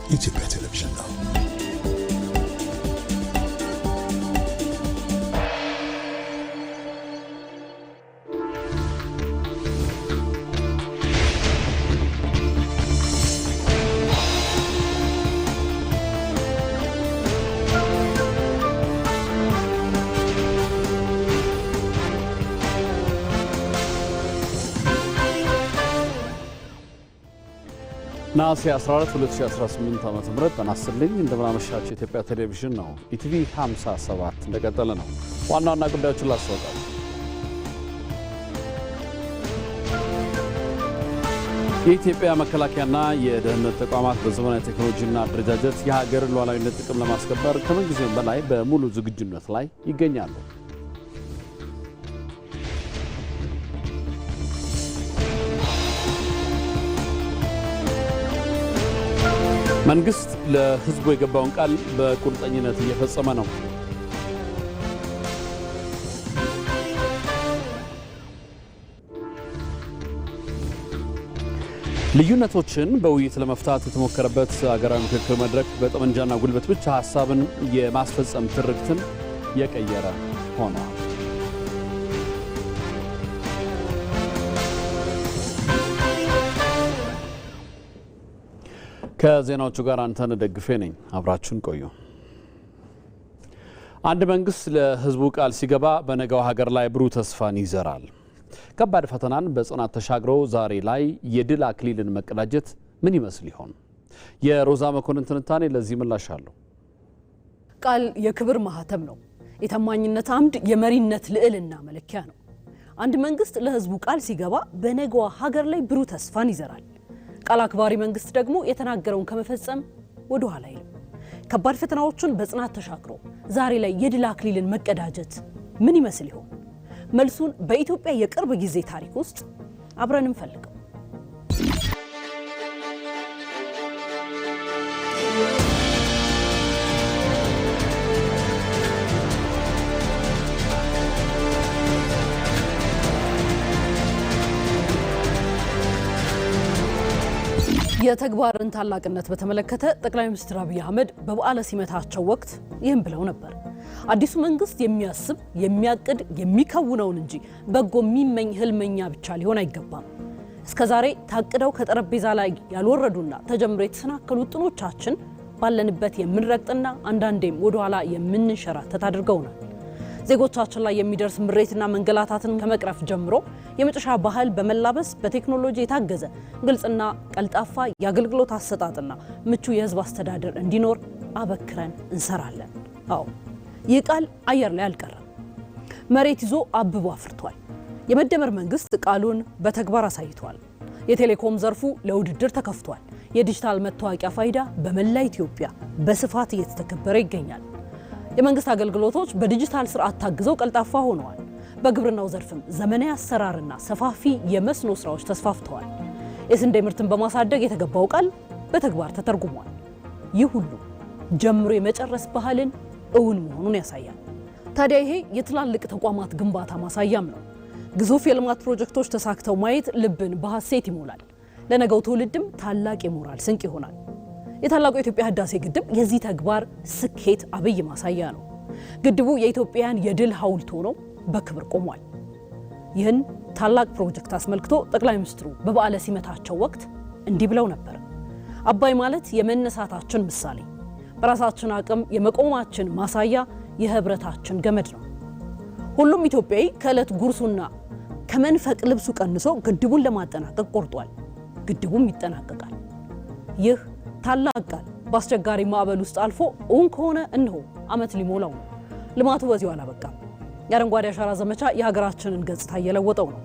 የኢትዮጵያ ቴሌቪዥን ነው። ናሲ 14 2018 ዓመተ ምህረት ተናስልኝ እንደምናመሻችሁ የኢትዮጵያ ቴሌቪዥን ነው። ኢቲቪ 57 እንደቀጠለ ነው። ዋና ዋና ጉዳዮችን ላስታውቃችሁ። የኢትዮጵያ መከላከያና የደህንነት ተቋማት በዘመናዊ ቴክኖሎጂና አደረጃጀት የሀገርን ሉዓላዊነት ጥቅም ለማስከበር ከምንጊዜውም በላይ በሙሉ ዝግጁነት ላይ ይገኛሉ። መንግስት ለህዝቡ የገባውን ቃል በቁርጠኝነት እየፈጸመ ነው። ልዩነቶችን በውይይት ለመፍታት የተሞከረበት ሀገራዊ ምክክር መድረክ በጠመንጃና ጉልበት ብቻ ሀሳብን የማስፈጸም ትርክትን የቀየረ ሆኗል። ከዜናዎቹ ጋር አንተነህ ደግፌ ነኝ። አብራችሁን ቆዩ። አንድ መንግስት ለህዝቡ ቃል ሲገባ በነገው ሀገር ላይ ብሩህ ተስፋን ይዘራል። ከባድ ፈተናን በጽናት ተሻግሮ ዛሬ ላይ የድል አክሊልን መቀዳጀት ምን ይመስል ይሆን? የሮዛ መኮንን ትንታኔ ለዚህ ምላሽ አለው። ቃል የክብር ማህተም ነው። የታማኝነት አምድ፣ የመሪነት ልዕልና መለኪያ ነው። አንድ መንግስት ለህዝቡ ቃል ሲገባ በነገው ሀገር ላይ ብሩህ ተስፋን ይዘራል። ቃል አክባሪ መንግስት ደግሞ የተናገረውን ከመፈጸም ወደ ኋላ አይልም። ከባድ ፈተናዎችን በጽናት ተሻግሮ ዛሬ ላይ የድል አክሊልን መቀዳጀት ምን ይመስል ይሆን? መልሱን በኢትዮጵያ የቅርብ ጊዜ ታሪክ ውስጥ አብረን እንፈልገው። የተግባርን ታላቅነት በተመለከተ ጠቅላይ ሚኒስትር አብይ አህመድ በበዓለ ሲመታቸው ወቅት ይህን ብለው ነበር። አዲሱ መንግስት የሚያስብ፣ የሚያቅድ፣ የሚከውነውን እንጂ በጎ የሚመኝ ህልመኛ ብቻ ሊሆን አይገባም። እስከዛሬ ታቅደው ከጠረጴዛ ላይ ያልወረዱና ተጀምሮ የተሰናከሉ ውጥኖቻችን ባለንበት የምንረግጥና አንዳንዴም ወደ ኋላ የምንንሸራተት አድርገውናል። ዜጎቻችን ላይ የሚደርስ ምሬትና መንገላታትን ከመቅረፍ ጀምሮ የመጨረሻ ባህል በመላበስ በቴክኖሎጂ የታገዘ ግልጽና ቀልጣፋ የአገልግሎት አሰጣጥና ምቹ የህዝብ አስተዳደር እንዲኖር አበክረን እንሰራለን። አዎ ይህ ቃል አየር ላይ አልቀረም። መሬት ይዞ አብቦ አፍርቷል። የመደመር መንግስት ቃሉን በተግባር አሳይቷል። የቴሌኮም ዘርፉ ለውድድር ተከፍቷል። የዲጂታል መታወቂያ ፋይዳ በመላ ኢትዮጵያ በስፋት እየተተገበረ ይገኛል። የመንግስት አገልግሎቶች በዲጂታል ስርዓት ታግዘው ቀልጣፋ ሆነዋል። በግብርናው ዘርፍም ዘመናዊ አሰራርና ሰፋፊ የመስኖ ስራዎች ተስፋፍተዋል። የስንዴ ምርትን በማሳደግ የተገባው ቃል በተግባር ተተርጉሟል። ይህ ሁሉ ጀምሮ የመጨረስ ባህልን እውን መሆኑን ያሳያል። ታዲያ ይሄ የትላልቅ ተቋማት ግንባታ ማሳያም ነው። ግዙፍ የልማት ፕሮጀክቶች ተሳክተው ማየት ልብን በሐሴት ይሞላል። ለነገው ትውልድም ታላቅ የሞራል ስንቅ ይሆናል። የታላቁ የኢትዮጵያ ህዳሴ ግድብ የዚህ ተግባር ስኬት አብይ ማሳያ ነው። ግድቡ የኢትዮጵያን የድል ሐውልት ሆኖ በክብር ቆሟል። ይህን ታላቅ ፕሮጀክት አስመልክቶ ጠቅላይ ሚኒስትሩ በበዓለ ሲመታቸው ወቅት እንዲህ ብለው ነበር። አባይ ማለት የመነሳታችን ምሳሌ፣ በራሳችን አቅም የመቆማችን ማሳያ፣ የህብረታችን ገመድ ነው። ሁሉም ኢትዮጵያዊ ከዕለት ጉርሱና ከመንፈቅ ልብሱ ቀንሶ ግድቡን ለማጠናቀቅ ቆርጧል። ግድቡም ይጠናቀቃል። ይህ ታላቅ ቃል በአስቸጋሪ ማዕበል ውስጥ አልፎ እውን ከሆነ እነሆ ዓመት ሊሞላው ነው። ልማቱ በዚሁ አላበቃም። የአረንጓዴ አሻራ ዘመቻ የሀገራችንን ገጽታ እየለወጠው ነው።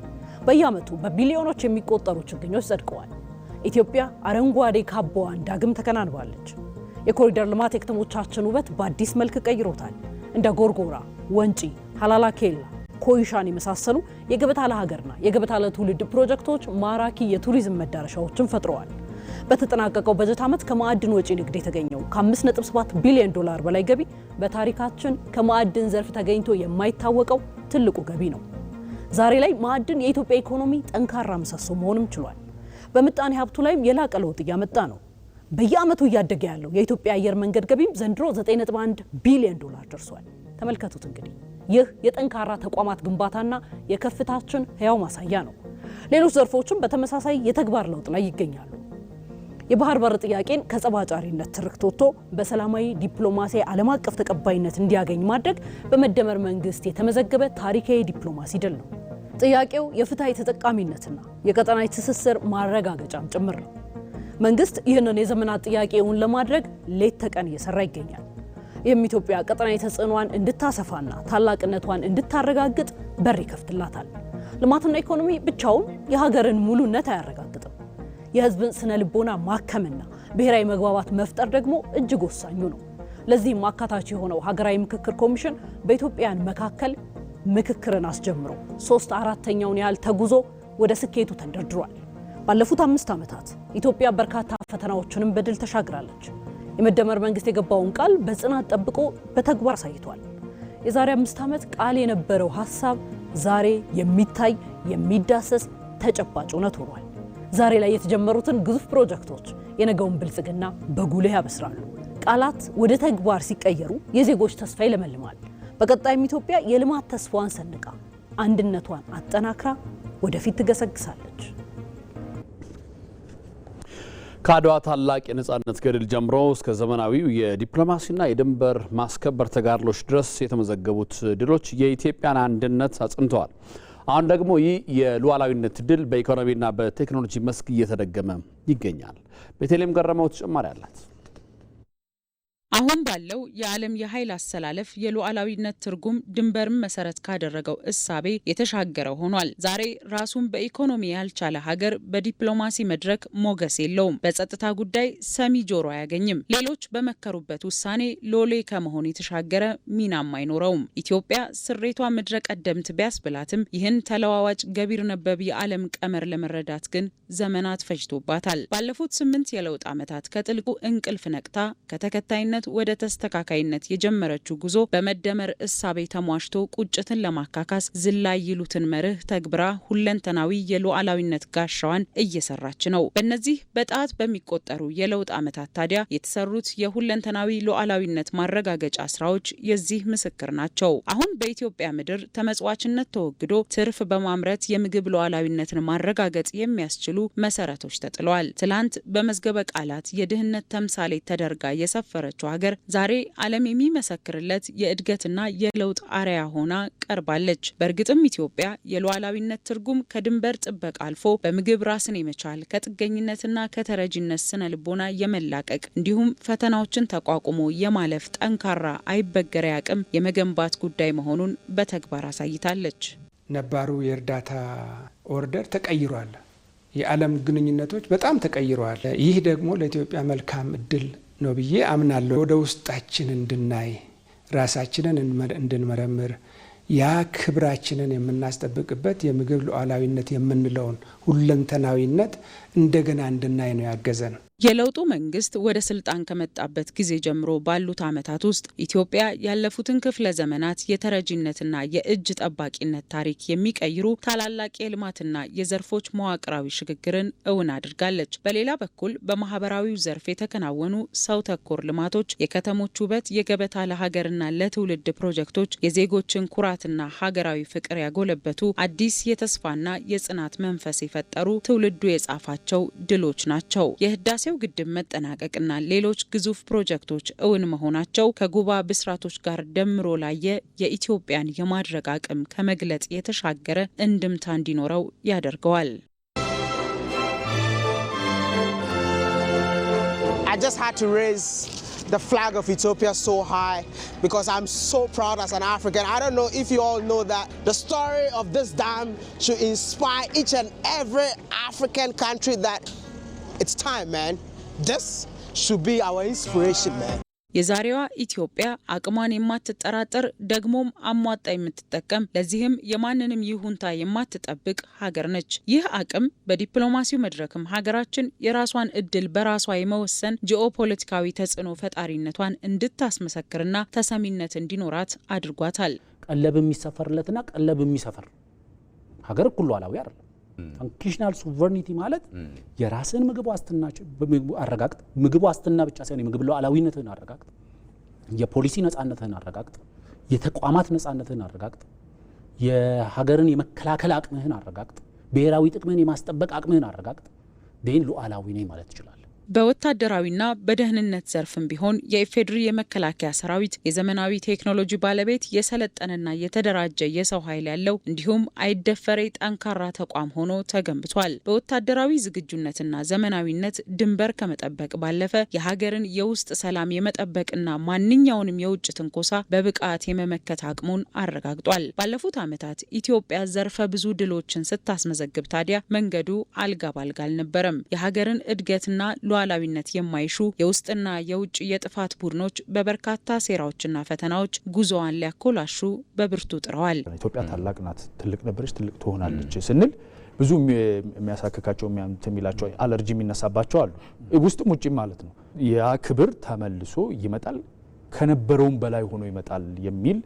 በየዓመቱ በቢሊዮኖች የሚቆጠሩ ችግኞች ጸድቀዋል። ኢትዮጵያ አረንጓዴ ካባዋን ዳግም ተከናንባለች። የኮሪደር ልማት የከተሞቻችን ውበት በአዲስ መልክ ቀይሮታል። እንደ ጎርጎራ፣ ወንጪ፣ ሀላላ ኬላ፣ ኮይሻን የመሳሰሉ የገበታ ለሀገርና የገበታ ለትውልድ ፕሮጀክቶች ማራኪ የቱሪዝም መዳረሻዎችን ፈጥረዋል። በተጠናቀቀው በጀት ዓመት ከማዕድን ወጪ ንግድ የተገኘው ከ5.7 ቢሊዮን ዶላር በላይ ገቢ በታሪካችን ከማዕድን ዘርፍ ተገኝቶ የማይታወቀው ትልቁ ገቢ ነው። ዛሬ ላይ ማዕድን የኢትዮጵያ ኢኮኖሚ ጠንካራ ምሰሶ መሆንም ችሏል። በምጣኔ ሀብቱ ላይም የላቀ ለውጥ እያመጣ ነው። በየዓመቱ እያደገ ያለው የኢትዮጵያ አየር መንገድ ገቢም ዘንድሮ 9.1 ቢሊዮን ዶላር ደርሷል። ተመልከቱት እንግዲህ ይህ የጠንካራ ተቋማት ግንባታና የከፍታችን ህያው ማሳያ ነው። ሌሎች ዘርፎችም በተመሳሳይ የተግባር ለውጥ ላይ ይገኛሉ። የባህር በር ጥያቄን ከጸባጫሪነት ትርክት ወጥቶ በሰላማዊ ዲፕሎማሲ ዓለም አቀፍ ተቀባይነት እንዲያገኝ ማድረግ በመደመር መንግስት የተመዘገበ ታሪካዊ ዲፕሎማሲ ድል ነው። ጥያቄው የፍትሃዊ ተጠቃሚነትና የቀጠናዊ ትስስር ማረጋገጫም ጭምር ነው። መንግስት ይህንን የዘመናት ጥያቄውን ለማድረግ ሌት ተቀን እየሰራ ይገኛል። ይህም ኢትዮጵያ ቀጠናዊ ተጽዕኖዋን እንድታሰፋና ታላቅነቷን እንድታረጋግጥ በር ይከፍትላታል። ልማትና ኢኮኖሚ ብቻውን የሀገርን ሙሉነት አያረጋግጥም። የህዝብን ስነ ልቦና ማከምና ብሔራዊ መግባባት መፍጠር ደግሞ እጅግ ወሳኙ ነው። ለዚህም አካታች የሆነው ሀገራዊ ምክክር ኮሚሽን በኢትዮጵያን መካከል ምክክርን አስጀምሮ 3/4ኛውን ያህል ተጉዞ ወደ ስኬቱ ተንደርድሯል። ባለፉት 5 ዓመታት ኢትዮጵያ በርካታ ፈተናዎችንም በድል ተሻግራለች። የመደመር መንግስት የገባውን ቃል በጽናት ጠብቆ በተግባር አሳይቷል። የዛሬ 5 ዓመት ቃል የነበረው ሐሳብ ዛሬ የሚታይ የሚዳሰስ ተጨባጭ እውነት ሆኗል። ዛሬ ላይ የተጀመሩትን ግዙፍ ፕሮጀክቶች የነገውን ብልጽግና በጉልህ ያበስራሉ። ቃላት ወደ ተግባር ሲቀየሩ የዜጎች ተስፋ ይለመልማል። በቀጣይም ኢትዮጵያ የልማት ተስፋዋን ሰንቃ አንድነቷን አጠናክራ ወደፊት ትገሰግሳለች። ከአድዋ ታላቅ የነጻነት ገድል ጀምሮ እስከ ዘመናዊው የዲፕሎማሲና የድንበር ማስከበር ተጋድሎች ድረስ የተመዘገቡት ድሎች የኢትዮጵያን አንድነት አጽንተዋል። አሁን ደግሞ ይህ የሉዓላዊነት ድል በኢኮኖሚና በቴክኖሎጂ መስክ እየተደገመ ይገኛል። ቤተልሔም ገረመው ተጨማሪ አላት። አሁን ባለው የዓለም የኃይል አሰላለፍ የሉዓላዊነት ትርጉም ድንበርን መሰረት ካደረገው እሳቤ የተሻገረ ሆኗል። ዛሬ ራሱን በኢኮኖሚ ያልቻለ ሀገር በዲፕሎማሲ መድረክ ሞገስ የለውም። በጸጥታ ጉዳይ ሰሚ ጆሮ አያገኝም። ሌሎች በመከሩበት ውሳኔ ሎሌ ከመሆን የተሻገረ ሚናም አይኖረውም። ኢትዮጵያ ስሬቷ ምድረ ቀደምት ቢያስብላትም ይህን ተለዋዋጭ ገቢር ነበብ የዓለም ቀመር ለመረዳት ግን ዘመናት ፈጅቶባታል። ባለፉት 8 የለውጥ ዓመታት ከጥልቁ እንቅልፍ ነቅታ ከተከታይነት ወደ ተስተካካይነት የጀመረችው ጉዞ በመደመር እሳቤ ተሟሽቶ ቁጭትን ለማካካስ ዝላይ ይሉትን መርህ ተግብራ ሁለንተናዊ የሉዓላዊነት ጋሻዋን እየሰራች ነው። በእነዚህ በጣት በሚቆጠሩ የለውጥ ዓመታት ታዲያ የተሰሩት የሁለንተናዊ ሉዓላዊነት ማረጋገጫ ስራዎች የዚህ ምስክር ናቸው። አሁን በኢትዮጵያ ምድር ተመጽዋችነት ተወግዶ ትርፍ በማምረት የምግብ ሉዓላዊነትን ማረጋገጥ የሚያስችሉ መሰረቶች ተጥለዋል። ትላንት በመዝገበ ቃላት የድህነት ተምሳሌ ተደርጋ የሰፈረችው ሀገር ዛሬ ዓለም የሚመሰክርለት የእድገትና የለውጥ አርያ ሆና ቀርባለች። በእርግጥም ኢትዮጵያ የሉዓላዊነት ትርጉም ከድንበር ጥበቃ አልፎ በምግብ ራስን የመቻል ከጥገኝነትና ከተረጂነት ስነ ልቦና የመላቀቅ እንዲሁም ፈተናዎችን ተቋቁሞ የማለፍ ጠንካራ አይበገሬ አቅም የመገንባት ጉዳይ መሆኑን በተግባር አሳይታለች። ነባሩ የእርዳታ ኦርደር ተቀይሯል። የዓለም ግንኙነቶች በጣም ተቀይረዋል። ይህ ደግሞ ለኢትዮጵያ መልካም እድል ነው ብዬ አምናለሁ። ወደ ውስጣችን እንድናይ ራሳችንን እንድንመረምር ያ ክብራችንን የምናስጠብቅበት የምግብ ሉዓላዊነት የምንለውን ሁለንተናዊነት እንደገና እንድናይ ነው ያገዘን። የለውጡ መንግስት ወደ ስልጣን ከመጣበት ጊዜ ጀምሮ ባሉት ዓመታት ውስጥ ኢትዮጵያ ያለፉትን ክፍለ ዘመናት የተረጂነትና የእጅ ጠባቂነት ታሪክ የሚቀይሩ ታላላቅ የልማትና የዘርፎች መዋቅራዊ ሽግግርን እውን አድርጋለች። በሌላ በኩል በማህበራዊው ዘርፍ የተከናወኑ ሰው ተኮር ልማቶች፣ የከተሞች ውበት፣ የገበታ ለሀገርና ለትውልድ ፕሮጀክቶች የዜጎችን ኩራትና ሀገራዊ ፍቅር ያጎለበቱ አዲስ የተስፋና የጽናት መንፈስ የፈጠሩ ትውልዱ የጻፋቸው ድሎች ናቸው። የህዳሴው ግድብ መጠናቀቅና ሌሎች ግዙፍ ፕሮጀክቶች እውን መሆናቸው ከጉባ ብስራቶች ጋር ደምሮ ላየ የኢትዮጵያን የማድረግ አቅም ከመግለጽ የተሻገረ እንድምታ እንዲኖረው ያደርገዋል። I just had to raise the flag of Ethiopia so high because I'm so proud as an African. I don't know if you all know that the story of this dam should inspire each and every African country that it's time, man. This should be our inspiration, man. የዛሬዋ ኢትዮጵያ አቅሟን የማትጠራጠር ደግሞም አሟጣ የምትጠቀም ለዚህም የማንንም ይሁንታ የማትጠብቅ ሀገር ነች። ይህ አቅም በዲፕሎማሲው መድረክም ሀገራችን የራሷን እድል በራሷ የመወሰን ጂኦፖለቲካዊ ተጽዕኖ ፈጣሪነቷን እንድታስመሰክርና ተሰሚነት እንዲኖራት አድርጓታል። ቀለብ የሚሰፈርለትና ቀለብ የሚሰፈር ሀገር ሁሉ ሉዓላዊ አይደለም። ፋንክሽናል ሶቨርኒቲ ማለት የራስን ምግብ ዋስትና አረጋግጥ፣ ምግብ ዋስትና ብቻ ሳይሆን የምግብ ሉዓላዊነትን አረጋግጥ፣ የፖሊሲ ነፃነትን አረጋግጥ፣ የተቋማት ነፃነትን አረጋግጥ፣ የሀገርን የመከላከል አቅምህን አረጋግጥ፣ ብሔራዊ ጥቅምህን የማስጠበቅ አቅምህን አረጋግጥ፣ ደን ሉዓላዊ ነኝ ማለት ይችላል። በወታደራዊና በደህንነት ዘርፍም ቢሆን የኢፌዴሪ የመከላከያ ሰራዊት የዘመናዊ ቴክኖሎጂ ባለቤት የሰለጠነና የተደራጀ የሰው ኃይል ያለው እንዲሁም አይደፈሬ ጠንካራ ተቋም ሆኖ ተገንብቷል። በወታደራዊ ዝግጁነትና ዘመናዊነት ድንበር ከመጠበቅ ባለፈ የሀገርን የውስጥ ሰላም የመጠበቅና ማንኛውንም የውጭ ትንኮሳ በብቃት የመመከት አቅሙን አረጋግጧል። ባለፉት ዓመታት ኢትዮጵያ ዘርፈ ብዙ ድሎችን ስታስመዘግብ ታዲያ መንገዱ አልጋ ባልጋ አልነበረም። የሀገርን እድገትና ሉዓላዊነት የማይሹ የውስጥና የውጭ የጥፋት ቡድኖች በበርካታ ሴራዎችና ፈተናዎች ጉዞዋን ሊያኮላሹ በብርቱ ጥረዋል። ኢትዮጵያ ታላቅ ናት፣ ትልቅ ነበረች፣ ትልቅ ትሆናለች ስንል ብዙ የሚያሳክካቸው የሚላቸው አለርጂ የሚነሳባቸው አሉ፣ ውስጥም ውጭም ማለት ነው። ያ ክብር ተመልሶ ይመጣል፣ ከነበረውም በላይ ሆኖ ይመጣል የሚል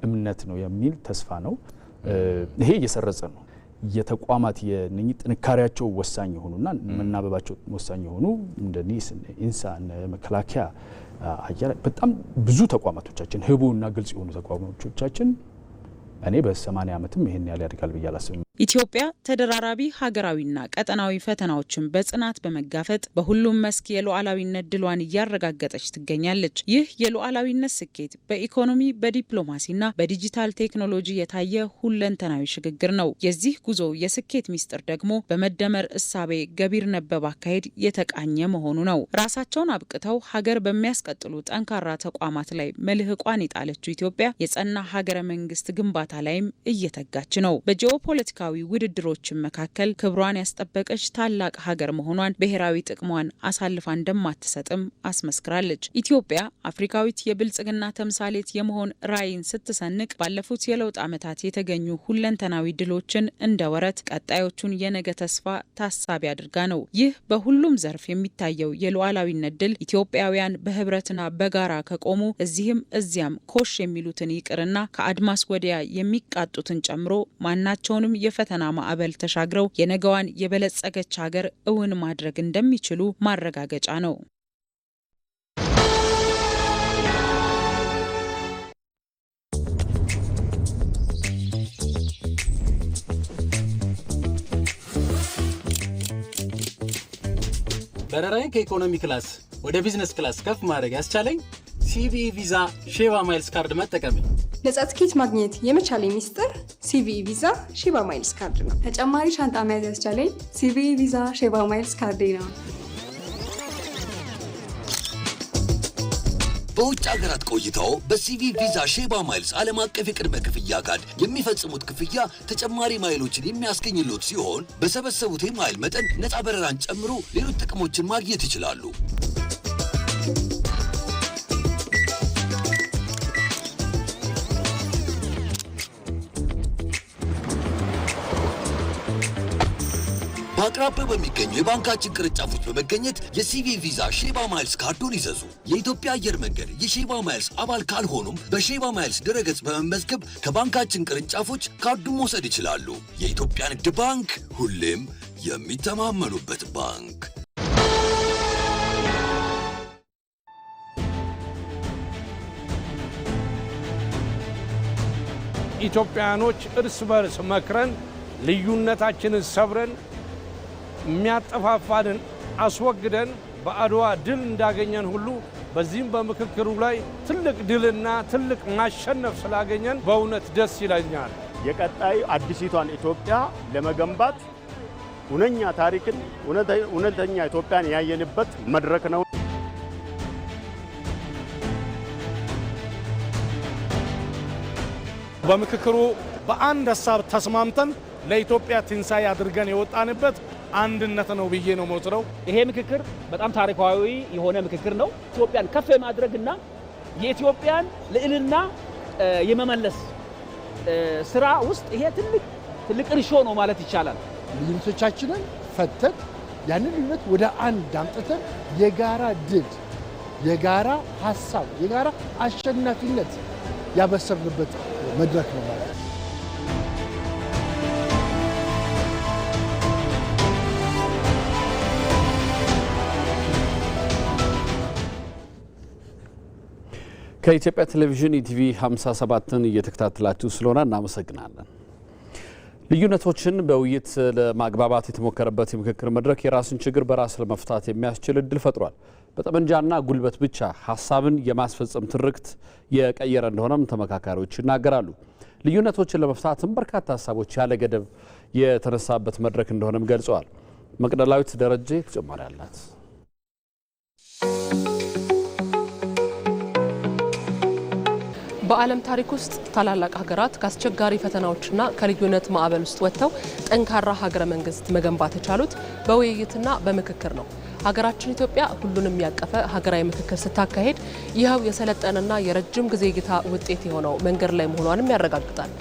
እምነት ነው፣ የሚል ተስፋ ነው። ይሄ እየሰረጸ ነው። የተቋማት የነኚህ ጥንካሬያቸው ወሳኝ የሆኑና መናበባቸው ወሳኝ የሆኑ እንደ ኒስ፣ ኢንሳ፣ መከላከያ፣ አየር በጣም ብዙ ተቋማቶቻችን ህቡና ግልጽ የሆኑ ተቋማቶቻችን እኔ በ80 ዓመትም ይሄን ያህል ያድጋል ብዬ አላስብም። ኢትዮጵያ ተደራራቢ ሀገራዊና ቀጠናዊ ፈተናዎችን በጽናት በመጋፈጥ በሁሉም መስክ የሉዓላዊነት ድሏን እያረጋገጠች ትገኛለች። ይህ የሉዓላዊነት ስኬት በኢኮኖሚ በዲፕሎማሲና በዲጂታል ቴክኖሎጂ የታየ ሁለንተናዊ ሽግግር ነው። የዚህ ጉዞ የስኬት ሚስጥር ደግሞ በመደመር እሳቤ ገቢር ነበብ አካሄድ የተቃኘ መሆኑ ነው። ራሳቸውን አብቅተው ሀገር በሚያስቀጥሉ ጠንካራ ተቋማት ላይ መልህቋን የጣለችው ኢትዮጵያ የጸና ሀገረ መንግስት ግንባታ ላይም እየተጋች ነው። በጂኦፖለቲካ ውድድሮችን መካከል ክብሯን ያስጠበቀች ታላቅ ሀገር መሆኗን ብሔራዊ ጥቅሟን አሳልፋ እንደማትሰጥም አስመስክራለች። ኢትዮጵያ አፍሪካዊት የብልጽግና ተምሳሌት የመሆን ራዕይን ስትሰንቅ ባለፉት የለውጥ ዓመታት የተገኙ ሁለንተናዊ ድሎችን እንደ ወረት ቀጣዮቹን የነገ ተስፋ ታሳቢ አድርጋ ነው። ይህ በሁሉም ዘርፍ የሚታየው የሉዓላዊነት ድል ኢትዮጵያውያን በህብረትና በጋራ ከቆሙ እዚህም እዚያም ኮሽ የሚሉትን ይቅርና ከአድማስ ወዲያ የሚቃጡትን ጨምሮ ማናቸውንም የፈተና ማዕበል ተሻግረው የነገዋን የበለጸገች ሀገር እውን ማድረግ እንደሚችሉ ማረጋገጫ ነው። በረራዬን ከኢኮኖሚ ክላስ ወደ ቢዝነስ ክላስ ከፍ ማድረግ ያስቻለኝ ሲቪኢ ቪዛ ሼባ ማይልስ ካርድ መጠቀም ነው። ነጻ ትኬት ማግኘት የመቻሌ ሚስጥር ሲቪኢ ቪዛ ሼባ ማይልስ ካርድ ነው። ተጨማሪ ሻንጣ መያዝ ያስቻለኝ ሲቪኢ ቪዛ ሼባ ማይልስ ካርድ ነው። በውጭ ሀገራት ቆይታው በሲቪኢ ቪዛ ሼባ ማይልስ ዓለም አቀፍ የቅድመ ክፍያ ካርድ የሚፈጽሙት ክፍያ ተጨማሪ ማይሎችን የሚያስገኝሎት ሲሆን በሰበሰቡት የማይል መጠን ነጻ በረራን ጨምሮ ሌሎች ጥቅሞችን ማግኘት ይችላሉ። በአቅራቢያው በሚገኙ የባንካችን ቅርንጫፎች በመገኘት የሲቪኢ ቪዛ ሼባ ማይልስ ካርዱን ይዘዙ። የኢትዮጵያ አየር መንገድ የሼባ ማይልስ አባል ካልሆኑም በሼባ ማይልስ ድረገጽ በመመዝገብ ከባንካችን ቅርንጫፎች ካርዱን መውሰድ ይችላሉ። የኢትዮጵያ ንግድ ባንክ ሁሌም የሚተማመኑበት ባንክ። ኢትዮጵያኖች እርስ በርስ መክረን ልዩነታችንን ሰብረን የሚያጠፋፋንን አስወግደን በአድዋ ድል እንዳገኘን ሁሉ በዚህም በምክክሩ ላይ ትልቅ ድልና ትልቅ ማሸነፍ ስላገኘን በእውነት ደስ ይለኛል። የቀጣይ አዲሲቷን ኢትዮጵያ ለመገንባት እውነተኛ ታሪክን እውነተኛ ኢትዮጵያን ያየንበት መድረክ ነው። በምክክሩ በአንድ ሀሳብ ተስማምተን ለኢትዮጵያ ትንሳኤ አድርገን የወጣንበት አንድነት ነው ብዬ ነው የምወስደው። ይሄ ምክክር በጣም ታሪካዊ የሆነ ምክክር ነው። ኢትዮጵያን ከፍ የማድረግና የኢትዮጵያን ልዕልና የመመለስ ስራ ውስጥ ይሄ ትልቅ እርሾ ነው ማለት ይቻላል። ልዩነቶቻችንን ፈተን ያንን ልዩነት ወደ አንድ አምጥተን የጋራ ድል፣ የጋራ ሀሳብ፣ የጋራ አሸናፊነት ያበሰርንበት መድረክ ነው ማለት ነው። ከኢትዮጵያ ቴሌቪዥን ኢቲቪ 57ን እየተከታተላችሁ ስለሆነ እናመሰግናለን። ልዩነቶችን በውይይት ለማግባባት የተሞከረበት የምክክር መድረክ የራስን ችግር በራስ ለመፍታት የሚያስችል እድል ፈጥሯል። በጠመንጃና ጉልበት ብቻ ሀሳብን የማስፈጸም ትርክት የቀየረ እንደሆነም ተመካካሪዎች ይናገራሉ። ልዩነቶችን ለመፍታትም በርካታ ሀሳቦች ያለ ገደብ የተነሳበት መድረክ እንደሆነም ገልጸዋል። መቅደላዊት ደረጀ ተጨማሪ አላት። በዓለም ታሪክ ውስጥ ታላላቅ ሀገራት ከአስቸጋሪ ፈተናዎችና ከልዩነት ማዕበል ውስጥ ወጥተው ጠንካራ ሀገረ መንግስት መገንባት የቻሉት በውይይትና በምክክር ነው። ሀገራችን ኢትዮጵያ ሁሉንም ያቀፈ ሀገራዊ ምክክር ስታካሄድ ይኸው የሰለጠነና የረጅም ጊዜ እይታ ውጤት የሆነው መንገድ ላይ መሆኗንም ያረጋግጣል።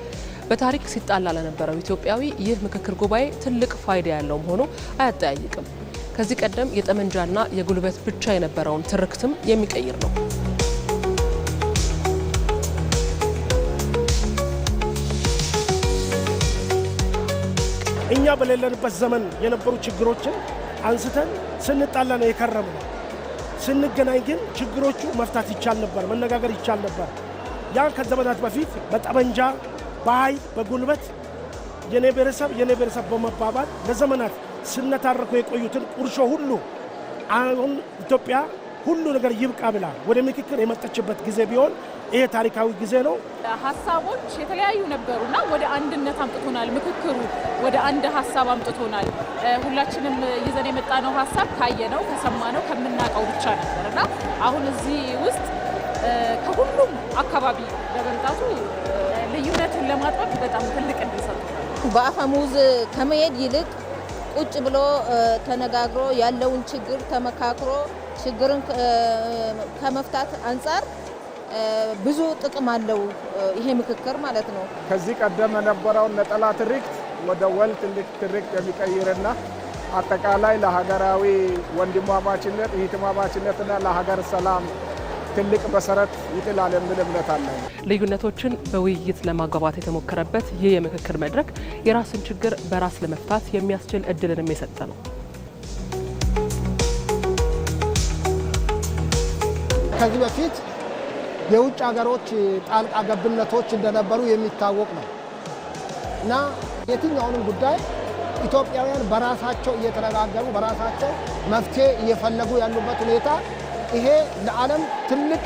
በታሪክ ሲጣላ ለነበረው ኢትዮጵያዊ ይህ ምክክር ጉባኤ ትልቅ ፋይዳ ያለው መሆኑ አያጠያይቅም። ከዚህ ቀደም የጠመንጃና የጉልበት ብቻ የነበረውን ትርክትም የሚቀይር ነው። እኛ በሌለንበት ዘመን የነበሩ ችግሮችን አንስተን ስንጣላ ነው የከረምነው። ስንገናኝ ግን ችግሮቹ መፍታት ይቻል ነበር፣ መነጋገር ይቻል ነበር። ያን ከዘመናት በፊት በጠመንጃ በኃይል በጉልበት የኔ ብሔረሰብ በመባባል ለዘመናት ስነታረኩ የቆዩትን ቁርሾ ሁሉ አሁን ኢትዮጵያ ሁሉ ነገር ይብቃ ብላ ወደ ምክክር የመጣችበት ጊዜ ቢሆን ይሄ ታሪካዊ ጊዜ ነው። ሀሳቦች የተለያዩ ነበሩና ወደ አንድነት አምጥቶናል። ምክክሩ ወደ አንድ ሀሳብ አምጥቶናል። ሁላችንም ይዘን የመጣነው ሀሳብ ካየነው፣ ከሰማነው፣ ከምናውቀው ብቻ ነበርና አሁን እዚህ ውስጥ ከሁሉም አካባቢ በመምጣቱ ልዩነቱን ለማጥበብ በጣም ትልቅ እድል ሰጥቷል። በአፈሙዝ ከመሄድ ይልቅ ቁጭ ብሎ ተነጋግሮ ያለውን ችግር ተመካክሮ ችግርን ከመፍታት አንጻር ብዙ ጥቅም አለው ይሄ ምክክር ማለት ነው። ከዚህ ቀደም የነበረውን ነጠላ ትርክት ወደ ወል ትርክት የሚቀይርና አጠቃላይ ለሀገራዊ ወንድማማችነት እህትማማችነትና ለሀገር ሰላም ትልቅ መሰረት ይጥላል የሚል እምነት አለን። ልዩነቶችን በውይይት ለማግባባት የተሞከረበት ይህ የምክክር መድረክ የራስን ችግር በራስ ለመፍታት የሚያስችል እድልንም የሰጠ ነው። ከዚህ በፊት የውጭ ሀገሮች ጣልቃ ገብነቶች እንደነበሩ የሚታወቅ ነው እና የትኛውንም ጉዳይ ኢትዮጵያውያን በራሳቸው እየተነጋገሩ በራሳቸው መፍትሄ እየፈለጉ ያሉበት ሁኔታ ይሄ ለዓለም ትልቅ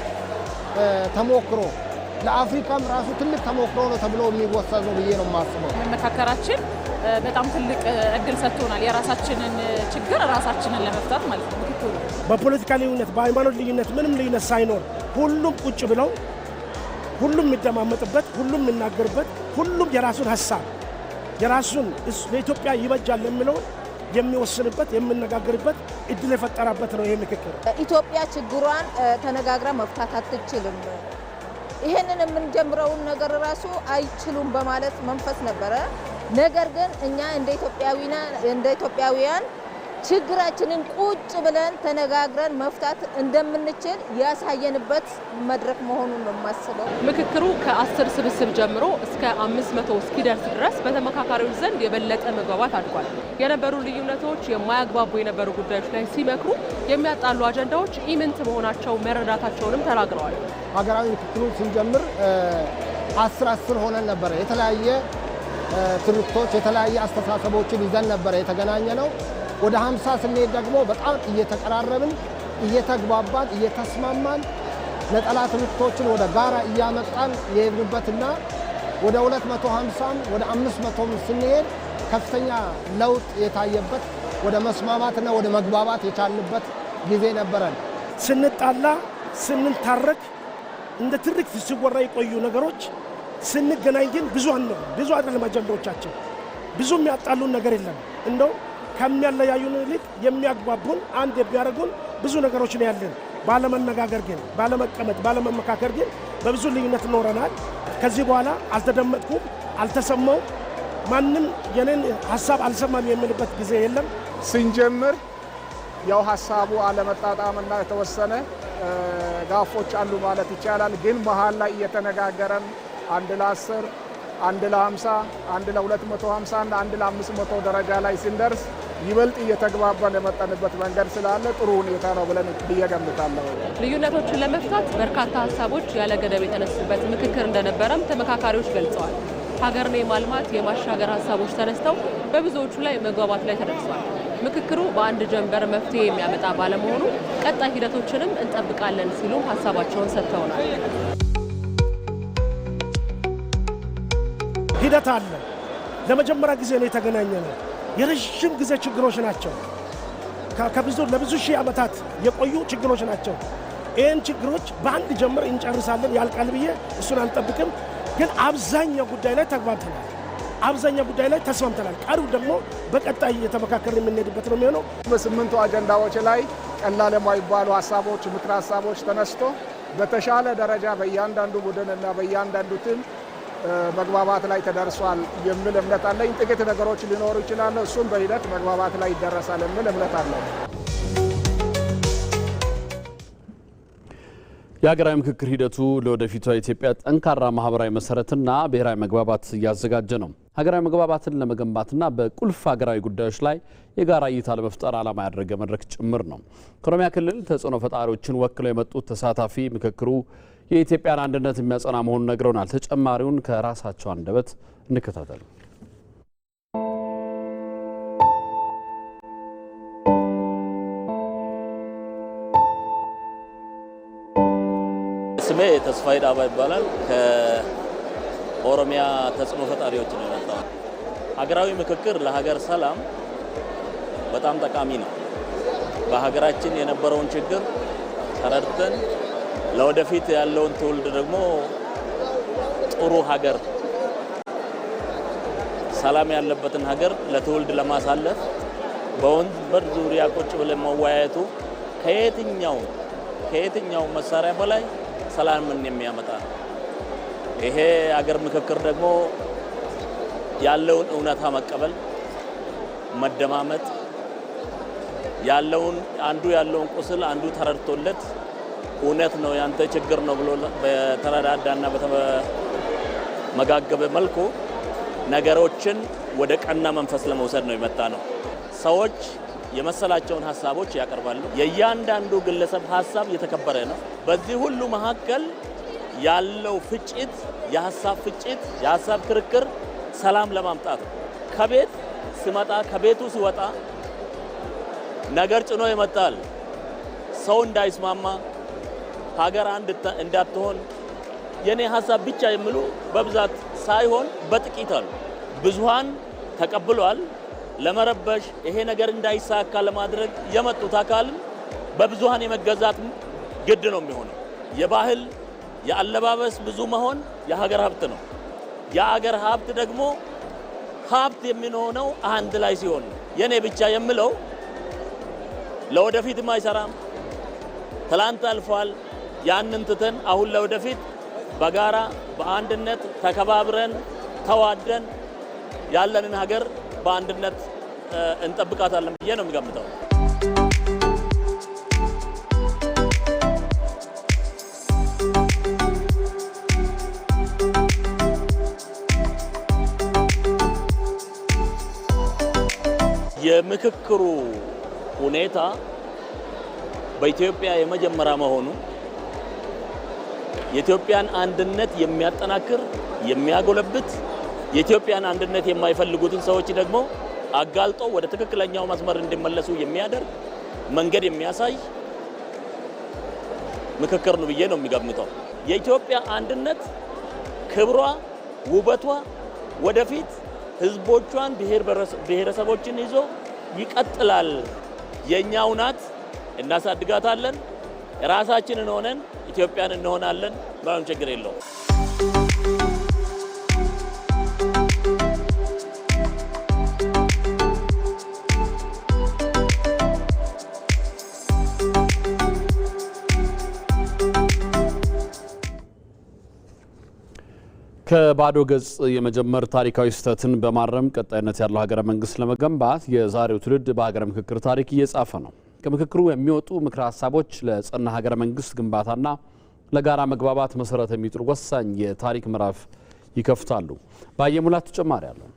ተሞክሮ ለአፍሪካም ራሱ ትልቅ ተሞክሮ ነው ተብሎ የሚወሰድ ነው ብዬ ነው የማስበው። መመካከራችን በጣም ትልቅ እድል ሰጥቶናል። የራሳችንን ችግር ራሳችንን ለመፍታት ማለት ነው። በፖለቲካ ልዩነት፣ በሃይማኖት ልዩነት፣ ምንም ልዩነት ሳይኖር ሁሉም ቁጭ ብለው ሁሉም የሚደማመጥበት፣ ሁሉም የሚናገርበት፣ ሁሉም የራሱን ሀሳብ የራሱን ለኢትዮጵያ ይበጃል የሚለውን የሚወስንበት የሚነጋገርበት እድል የፈጠረበት ነው ይሄ ምክክር። ኢትዮጵያ ችግሯን ተነጋግራ መፍታት አትችልም፣ ይሄንን የምንጀምረውን ነገር ራሱ አይችሉም በማለት መንፈስ ነበረ። ነገር ግን እኛ እንደ ኢትዮጵያውያን ችግራችንን ቁጭ ብለን ተነጋግረን መፍታት እንደምንችል ያሳየንበት መድረክ መሆኑን ነው የማስበው። ምክክሩ ከ10 ስብስብ ጀምሮ እስከ 500 እስኪደርስ ድረስ በተመካካሪዎች ዘንድ የበለጠ መግባባት አድጓል። የነበሩ ልዩነቶች፣ የማያግባቡ የነበሩ ጉዳዮች ላይ ሲመክሩ የሚያጣሉ አጀንዳዎች ኢምንት መሆናቸው መረዳታቸውንም ተናግረዋል። ሀገራዊ ምክክሩን ስንጀምር 10 ሆነን ነበረ። የተለያየ ትርክቶች፣ የተለያየ አስተሳሰቦችን ይዘን ነበረ የተገናኘ ነው። ወደ 50 ስንሄድ ደግሞ በጣም እየተቀራረብን እየተግባባን እየተስማማን ነጠላ ትርክቶችን ወደ ጋራ እያመጣን የሄድንበትና ወደ 250 ወደ 500 ስንሄድ ከፍተኛ ለውጥ የታየበት ወደ መስማማትና ወደ መግባባት የቻልንበት ጊዜ ነበረን። ስንጣላ ስንታረቅ እንደ ትርክት ሲወራ የቆዩ ነገሮች ስንገናኝ ግን ብዙ አይደለም አጀንዳዎቻችን። ብዙ የሚያጣሉን ነገር የለም። እንደው ከሚያለያዩን ይልቅ የሚያግባቡን አንድ የሚያደርጉን ብዙ ነገሮች ነው ያለን። ባለመነጋገር ግን ባለመቀመጥ ባለመመካከር ግን በብዙ ልዩነት ኖረናል። ከዚህ በኋላ አልተደመጥኩም፣ አልተሰማው ማንም የኔን ሀሳብ አልሰማም የሚልበት ጊዜ የለም። ስንጀምር ያው ሀሳቡ አለመጣጣምና የተወሰነ ጋፎች አሉ ማለት ይቻላል። ግን መሀል ላይ እየተነጋገረን አንድ ለ10 አንድ ለ50 አንድ ለ250 እና አንድ ለ500 ደረጃ ላይ ስንደርስ ይበልጥ እየተግባባን የመጣንበት መንገድ ስላለ ጥሩ ሁኔታ ነው ብለን እየገምታለሁ። ልዩነቶችን ለመፍታት በርካታ ሀሳቦች ያለ ገደብ የተነሱበት ምክክር እንደነበረም ተመካካሪዎች ገልጸዋል። ሀገርን የማልማት የማሻገር ሀሳቦች ተነስተው በብዙዎቹ ላይ መግባባት ላይ ተደርሷል። ምክክሩ በአንድ ጀንበር መፍትሄ የሚያመጣ ባለመሆኑ ቀጣይ ሂደቶችንም እንጠብቃለን ሲሉ ሀሳባቸውን ሰጥተውናል። ሂደት አለ። ለመጀመሪያ ጊዜ ነው የተገናኘነው። የረዥም ጊዜ ችግሮች ናቸው። ለብዙ ሺህ ዓመታት የቆዩ ችግሮች ናቸው። ይህን ችግሮች በአንድ ጀምር እንጨርሳለን ያልቃል ብዬ እሱን አንጠብቅም። ግን አብዛኛው ጉዳይ ላይ ተግባብተናል። አብዛኛው ጉዳይ ላይ ተስማምተናል። ቀሪው ደግሞ በቀጣይ የተመካከርን የምንሄድበት ነው የሚሆነው። በ8 አጀንዳዎች ላይ ቀላል የማይባሉ ሀሳቦች፣ ምክር ሀሳቦች ተነስቶ በተሻለ ደረጃ በእያንዳንዱ ቡድንና በእያንዳንዱ ቲም መግባባት ላይ ተደርሷል የሚል እምነት አለኝ። ጥቂት ነገሮች ሊኖሩ ይችላሉ። እሱም በሂደት መግባባት ላይ ይደረሳል የሚል እምነት አለኝ። የሀገራዊ ምክክር ሂደቱ ለወደፊቷ ኢትዮጵያ ጠንካራ ማህበራዊ መሰረትና ብሔራዊ መግባባት እያዘጋጀ ነው። ሀገራዊ መግባባትን ለመገንባትና በቁልፍ ሀገራዊ ጉዳዮች ላይ የጋራ እይታ ለመፍጠር ዓላማ ያደረገ መድረክ ጭምር ነው። ከኦሮሚያ ክልል ተጽዕኖ ፈጣሪዎችን ወክለው የመጡት ተሳታፊ ምክክሩ የኢትዮጵያን አንድነት የሚያጸና መሆኑን ነግረውናል። ተጨማሪውን ከራሳቸው አንደበት እንከታተል። ስሜ ተስፋዬ ዳባ ይባላል። ከኦሮሚያ ተጽዕኖ ፈጣሪዎች ነው የመጣው። ሀገራዊ ምክክር ለሀገር ሰላም በጣም ጠቃሚ ነው። በሀገራችን የነበረውን ችግር ተረድተን ለወደፊት ያለውን ትውልድ ደግሞ ጥሩ ሀገር፣ ሰላም ያለበትን ሀገር ለትውልድ ለማሳለፍ በወንበር ዙሪያ ቁጭ ብለን መወያየቱ ከየትኛው መሳሪያ በላይ ሰላምን የሚያመጣ ነው። ይሄ ሀገር ምክክር ደግሞ ያለውን እውነታ መቀበል፣ መደማመጥ፣ አንዱ ያለውን ቁስል አንዱ ተረድቶለት እውነት ነው ያንተ ችግር ነው ብሎ በተረዳዳና በተመጋገበ መልኩ ነገሮችን ወደ ቀና መንፈስ ለመውሰድ ነው የመጣ ነው። ሰዎች የመሰላቸውን ሀሳቦች ያቀርባሉ። የእያንዳንዱ ግለሰብ ሀሳብ የተከበረ ነው። በዚህ ሁሉ መካከል ያለው ፍጭት፣ የሀሳብ ፍጭት፣ የሀሳብ ክርክር ሰላም ለማምጣት ነው። ከቤቱ ሲወጣ ነገር ጭኖ ይመጣል። ሰው እንዳይስማማ፣ ሀገር አንድ እንዳትሆን የኔ ሀሳብ ብቻ የሚሉ በብዛት ሳይሆን በጥቂት አሉ። ብዙሃን ተቀብሏል። ለመረበሽ ይሄ ነገር እንዳይሳካ ለማድረግ የመጡት አካልም በብዙሃን የመገዛት ግድ ነው የሚሆነው። የባህል የአለባበስ ብዙ መሆን የሀገር ሀብት ነው። የሀገር ሀብት ደግሞ ሀብት የሚሆነው አንድ ላይ ሲሆን ነው። የኔ ብቻ የምለው ለወደፊትም አይሰራም። ትላንት አልፏል። ያንን ትተን አሁን ለወደፊት በጋራ በአንድነት ተከባብረን ተዋደን ያለንን ሀገር በአንድነት እንጠብቃታለን ብዬ ነው የሚገምተው። የምክክሩ ሁኔታ በኢትዮጵያ የመጀመሪያ መሆኑ የኢትዮጵያን አንድነት የሚያጠናክር የሚያጎለብት የኢትዮጵያን አንድነት የማይፈልጉትን ሰዎች ደግሞ አጋልጦ ወደ ትክክለኛው መስመር እንዲመለሱ የሚያደርግ መንገድ የሚያሳይ ምክክር ነው ብዬ ነው የሚገምተው። የኢትዮጵያ አንድነት ክብሯ፣ ውበቷ ወደፊት ህዝቦቿን ብሔረሰቦችን ይዞ ይቀጥላል። የኛው ናት፣ እናሳድጋታለን። ራሳችንን ሆነን ኢትዮጵያን እንሆናለን። ባይሆን ችግር የለውም። ከባዶ ገጽ የመጀመር ታሪካዊ ስህተትን በማረም ቀጣይነት ያለው ሀገረ መንግስት ለመገንባት የዛሬው ትውልድ በሀገረ ምክክር ታሪክ እየጻፈ ነው። ከምክክሩ የሚወጡ ምክረ ሀሳቦች ለጸና ሀገረ መንግስት ግንባታና ለጋራ መግባባት መሰረት የሚጥሉ ወሳኝ የታሪክ ምዕራፍ ይከፍታሉ። ባየሙላት ተጨማሪ አለው።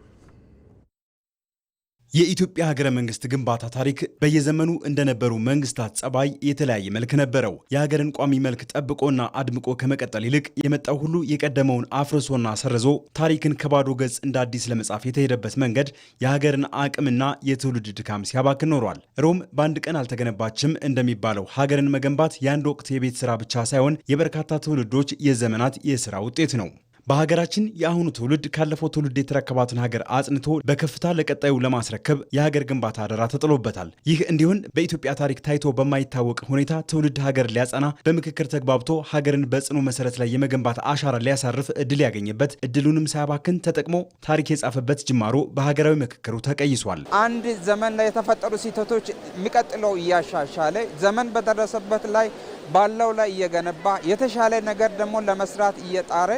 የኢትዮጵያ ሀገረ መንግስት ግንባታ ታሪክ በየዘመኑ እንደነበሩ መንግስታት ጸባይ የተለያየ መልክ ነበረው። የሀገርን ቋሚ መልክ ጠብቆና አድምቆ ከመቀጠል ይልቅ የመጣው ሁሉ የቀደመውን አፍርሶና ሰርዞ ታሪክን ከባዶ ገጽ እንደ አዲስ ለመጻፍ የተሄደበት መንገድ የሀገርን አቅምና የትውልድ ድካም ሲያባክን ኖሯል። ሮም በአንድ ቀን አልተገነባችም እንደሚባለው ሀገርን መገንባት የአንድ ወቅት የቤት ስራ ብቻ ሳይሆን የበርካታ ትውልዶች የዘመናት የስራ ውጤት ነው። በሀገራችን የአሁኑ ትውልድ ካለፈው ትውልድ የተረከባትን ሀገር አጽንቶ በከፍታ ለቀጣዩ ለማስረከብ የሀገር ግንባታ አደራ ተጥሎበታል። ይህ እንዲሆን በኢትዮጵያ ታሪክ ታይቶ በማይታወቅ ሁኔታ ትውልድ ሀገር ሊያጸና በምክክር ተግባብቶ ሀገርን በጽኑ መሰረት ላይ የመገንባት አሻራ ሊያሳርፍ እድል ያገኘበት እድሉንም ሳያባክን ተጠቅሞ ታሪክ የጻፈበት ጅማሮ በሀገራዊ ምክክሩ ተቀይሷል። አንድ ዘመን ላይ የተፈጠሩ ስህተቶች የሚቀጥለው እያሻሻለ ዘመን በደረሰበት ላይ ባለው ላይ እየገነባ የተሻለ ነገር ደግሞ ለመስራት እየጣረ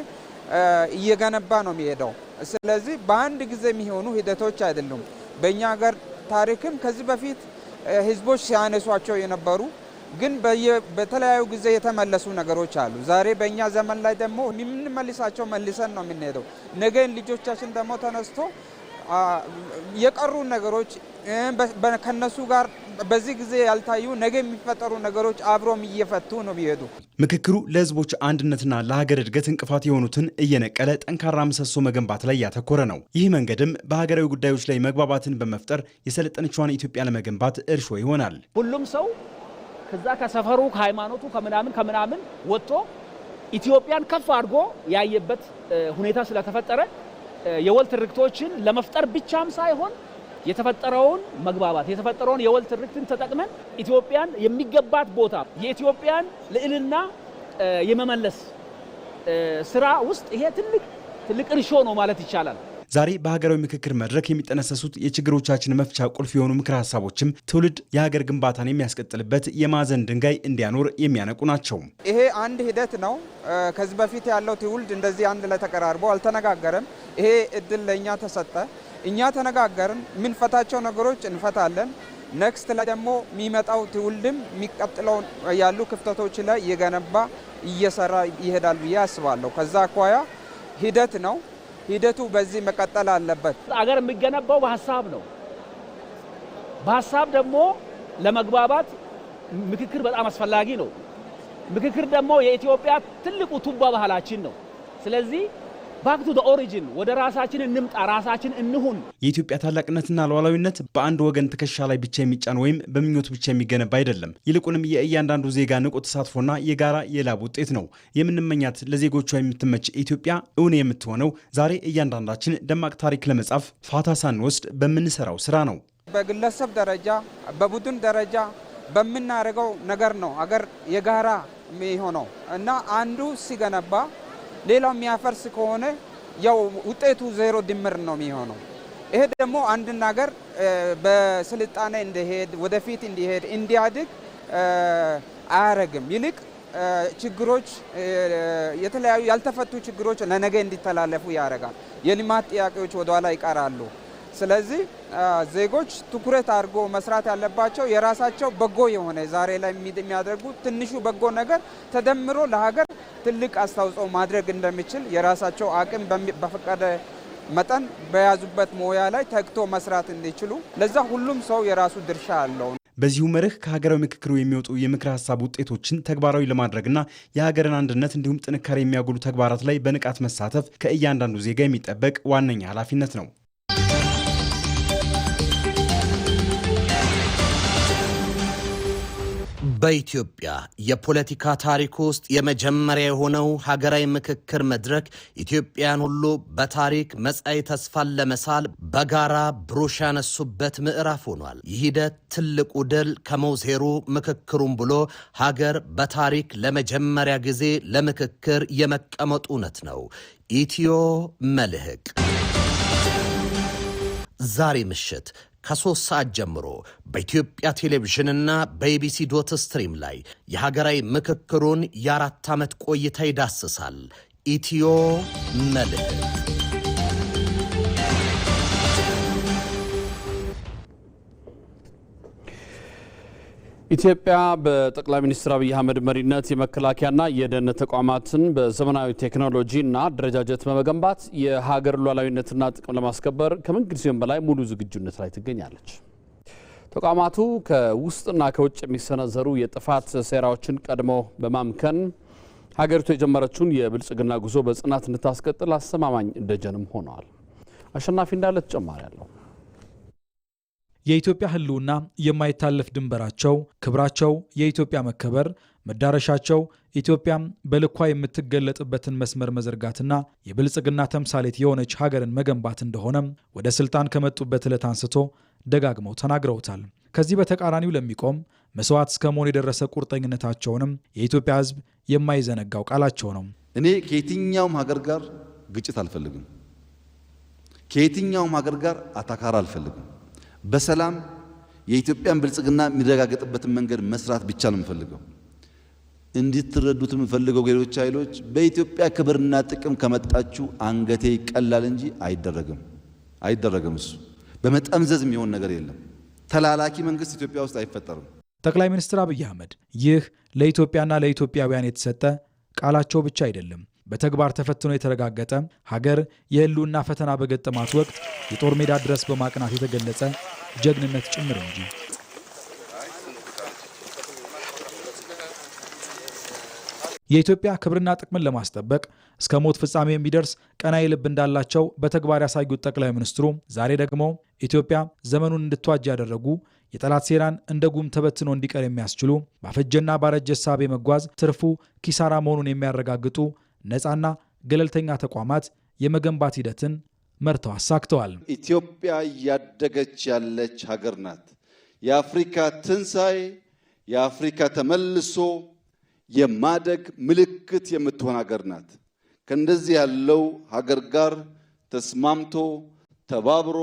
እየገነባ ነው የሚሄደው። ስለዚህ በአንድ ጊዜ የሚሆኑ ሂደቶች አይደሉም። በእኛ ሀገር ታሪክም ከዚህ በፊት ህዝቦች ሲያነሷቸው የነበሩ ግን በተለያዩ ጊዜ የተመለሱ ነገሮች አሉ። ዛሬ በእኛ ዘመን ላይ ደግሞ የምንመልሳቸው መልሰን ነው የምንሄደው። ነገን ልጆቻችን ደግሞ ተነስቶ የቀሩ ነገሮች ከነሱ ጋር በዚህ ጊዜ ያልታዩ ነገ የሚፈጠሩ ነገሮች አብሮም እየፈቱ ነው የሚሄዱ። ምክክሩ ለህዝቦች አንድነትና ለሀገር እድገት እንቅፋት የሆኑትን እየነቀለ ጠንካራ ምሰሶ መገንባት ላይ ያተኮረ ነው። ይህ መንገድም በሀገራዊ ጉዳዮች ላይ መግባባትን በመፍጠር የሰለጠነችዋን ኢትዮጵያ ለመገንባት እርሾ ይሆናል። ሁሉም ሰው ከዛ ከሰፈሩ ከሃይማኖቱ ከምናምን ወጥቶ ኢትዮጵያን ከፍ አድርጎ ያየበት ሁኔታ ስለተፈጠረ የወል ትርክቶችን ለመፍጠር ብቻም ሳይሆን የተፈጠረውን መግባባት የተፈጠረውን የወል ትርክትን ተጠቅመን ኢትዮጵያን የሚገባት ቦታ የኢትዮጵያን ልዕልና የመመለስ ስራ ውስጥ ይሄ ትልቅ እርሾ ነው ማለት ይቻላል። ዛሬ በሀገራዊ ምክክር መድረክ የሚጠነሰሱት የችግሮቻችን መፍቻ ቁልፍ የሆኑ ምክር ሀሳቦችም ትውልድ የሀገር ግንባታን የሚያስቀጥልበት የማዕዘን ድንጋይ እንዲያኖር የሚያነቁ ናቸው። ይሄ አንድ ሂደት ነው። ከዚህ በፊት ያለው ትውልድ እንደዚህ አንድ ላይ ተቀራርቦ አልተነጋገረም። ይሄ እድል ለእኛ ተሰጠ። እኛ ተነጋገርን፣ የምንፈታቸው ነገሮች እንፈታለን። ኔክስት ላይ ደግሞ የሚመጣው ትውልድም የሚቀጥለው ያሉ ክፍተቶች ላይ እየገነባ እየሰራ ይሄዳል ብዬ አስባለሁ። ከዛ አኳያ ሂደት ነው። ሂደቱ በዚህ መቀጠል አለበት። አገር የሚገነባው በሀሳብ ነው። በሀሳብ ደግሞ ለመግባባት ምክክር በጣም አስፈላጊ ነው። ምክክር ደግሞ የኢትዮጵያ ትልቁ ቱባ ባህላችን ነው። ስለዚህ ባክ ቱ ዘ ኦሪጂን ወደ ራሳችን እንምጣ፣ ራሳችን እንሁን። የኢትዮጵያ ታላቅነትና ሉዓላዊነት በአንድ ወገን ትከሻ ላይ ብቻ የሚጫን ወይም በምኞት ብቻ የሚገነባ አይደለም። ይልቁንም የእያንዳንዱ ዜጋ ንቁ ተሳትፎና የጋራ የላብ ውጤት ነው። የምንመኛት ለዜጎቿ የምትመች ኢትዮጵያ እውን የምትሆነው ዛሬ እያንዳንዳችን ደማቅ ታሪክ ለመጻፍ ፋታ ሳንወስድ በምንሰራው ስራ ነው። በግለሰብ ደረጃ በቡድን ደረጃ በምናደርገው ነገር ነው አገር የጋራ የሚሆነው እና አንዱ ሲገነባ ሌላው የሚያፈርስ ከሆነ ያው ውጤቱ ዜሮ ድምር ነው የሚሆነው። ይሄ ደግሞ አንድ ነገር በስልጣኔ እንዲሄድ ወደፊት እንዲሄድ እንዲያድግ አያረግም። ይልቅ ችግሮች የተለያዩ ያልተፈቱ ችግሮች ለነገ እንዲተላለፉ ያደርጋል። የልማት ጥያቄዎች ወደኋላ ይቀራሉ። ስለዚህ ዜጎች ትኩረት አድርጎ መስራት ያለባቸው የራሳቸው በጎ የሆነ ዛሬ ላይ የሚያደርጉት ትንሹ በጎ ነገር ተደምሮ ለሀገር ትልቅ አስተዋጽኦ ማድረግ እንደሚችል የራሳቸው አቅም በፈቀደ መጠን በያዙበት ሙያ ላይ ተግቶ መስራት እንዲችሉ ለዛ ሁሉም ሰው የራሱ ድርሻ አለው። በዚሁ መርህ ከሀገራዊ ምክክሩ የሚወጡ የምክር ሀሳብ ውጤቶችን ተግባራዊ ለማድረግና የሀገርን አንድነት እንዲሁም ጥንካሬ የሚያጎሉ ተግባራት ላይ በንቃት መሳተፍ ከእያንዳንዱ ዜጋ የሚጠበቅ ዋነኛ ኃላፊነት ነው። በኢትዮጵያ የፖለቲካ ታሪክ ውስጥ የመጀመሪያ የሆነው ሀገራዊ ምክክር መድረክ ኢትዮጵያን ሁሉ በታሪክ መጻኢ ተስፋን ለመሳል በጋራ ብሩሽ ያነሱበት ምዕራፍ ሆኗል። ይህ ሂደት ትልቁ ድል ከመውዜሩ ምክክሩን ብሎ ሀገር በታሪክ ለመጀመሪያ ጊዜ ለምክክር የመቀመጡ እውነት ነው። ኢትዮ መልህቅ ዛሬ ምሽት ከ3 ሰዓት ጀምሮ በኢትዮጵያ ቴሌቪዥንና በኢቢሲ ዶት ስትሪም ላይ የሀገራዊ ምክክሩን የ4 ዓመት ቆይታ ይዳስሳል። ኢትዮ መልህቅ ኢትዮጵያ በጠቅላይ ሚኒስትር አብይ አህመድ መሪነት የመከላከያና የደህንነት ተቋማትን በዘመናዊ ቴክኖሎጂና አደረጃጀት በመገንባት የሀገር ሉዓላዊነትና ጥቅም ለማስከበር ከምንጊዜውም በላይ ሙሉ ዝግጁነት ላይ ትገኛለች። ተቋማቱ ከውስጥና ከውጭ የሚሰነዘሩ የጥፋት ሴራዎችን ቀድሞ በማምከን ሀገሪቱ የጀመረችውን የብልጽግና ጉዞ በጽናት እንድታስቀጥል አስተማማኝ ደጀንም ሆነዋል። አሸናፊ እንዳለ ተጨማሪ አለው። የኢትዮጵያ ህልውና የማይታለፍ ድንበራቸው፣ ክብራቸው የኢትዮጵያ መከበር፣ መዳረሻቸው ኢትዮጵያም በልኳ የምትገለጥበትን መስመር መዘርጋትና የብልጽግና ተምሳሌት የሆነች ሀገርን መገንባት እንደሆነም ወደ ስልጣን ከመጡበት ዕለት አንስቶ ደጋግመው ተናግረውታል። ከዚህ በተቃራኒው ለሚቆም መስዋዕት እስከ መሆን የደረሰ ቁርጠኝነታቸውንም የኢትዮጵያ ህዝብ የማይዘነጋው ቃላቸው ነው። እኔ ከየትኛውም ሀገር ጋር ግጭት አልፈልግም። ከየትኛውም ሀገር ጋር አታካራ አልፈልግም። በሰላም የኢትዮጵያን ብልጽግና የሚረጋገጥበትን መንገድ መስራት ብቻ ነው የምፈልገው። እንድትረዱት የምፈልገው ሌሎች ኃይሎች በኢትዮጵያ ክብርና ጥቅም ከመጣችሁ አንገቴ ይቀላል እንጂ አይደረግም። እሱ በመጠምዘዝ የሚሆን ነገር የለም። ተላላኪ መንግስት ኢትዮጵያ ውስጥ አይፈጠርም። ጠቅላይ ሚኒስትር አብይ አህመድ ይህ ለኢትዮጵያና ለኢትዮጵያውያን የተሰጠ ቃላቸው ብቻ አይደለም፣ በተግባር ተፈትኖ የተረጋገጠ ሀገር የህልውና ፈተና በገጠማት ወቅት የጦር ሜዳ ድረስ በማቅናት የተገለጸ ጀግንነት ጭምር እንጂ። የኢትዮጵያ ክብርና ጥቅምን ለማስጠበቅ እስከ ሞት ፍጻሜ የሚደርስ ቀናኢ ልብ እንዳላቸው በተግባር ያሳዩት ጠቅላይ ሚኒስትሩ ዛሬ ደግሞ ኢትዮጵያ ዘመኑን እንድትዋጅ ያደረጉ የጠላት ሴራን እንደ ጉም ተበትኖ እንዲቀር የሚያስችሉ ባፈጀና ባረጀ እሳቤ መጓዝ ትርፉ ኪሳራ መሆኑን የሚያረጋግጡ ነፃና ገለልተኛ ተቋማት የመገንባት ሂደትን መርተው አሳክተዋል። ኢትዮጵያ እያደገች ያለች ሀገር ናት። የአፍሪካ ትንሣኤ፣ የአፍሪካ ተመልሶ የማደግ ምልክት የምትሆን ሀገር ናት። ከእንደዚህ ያለው ሀገር ጋር ተስማምቶ ተባብሮ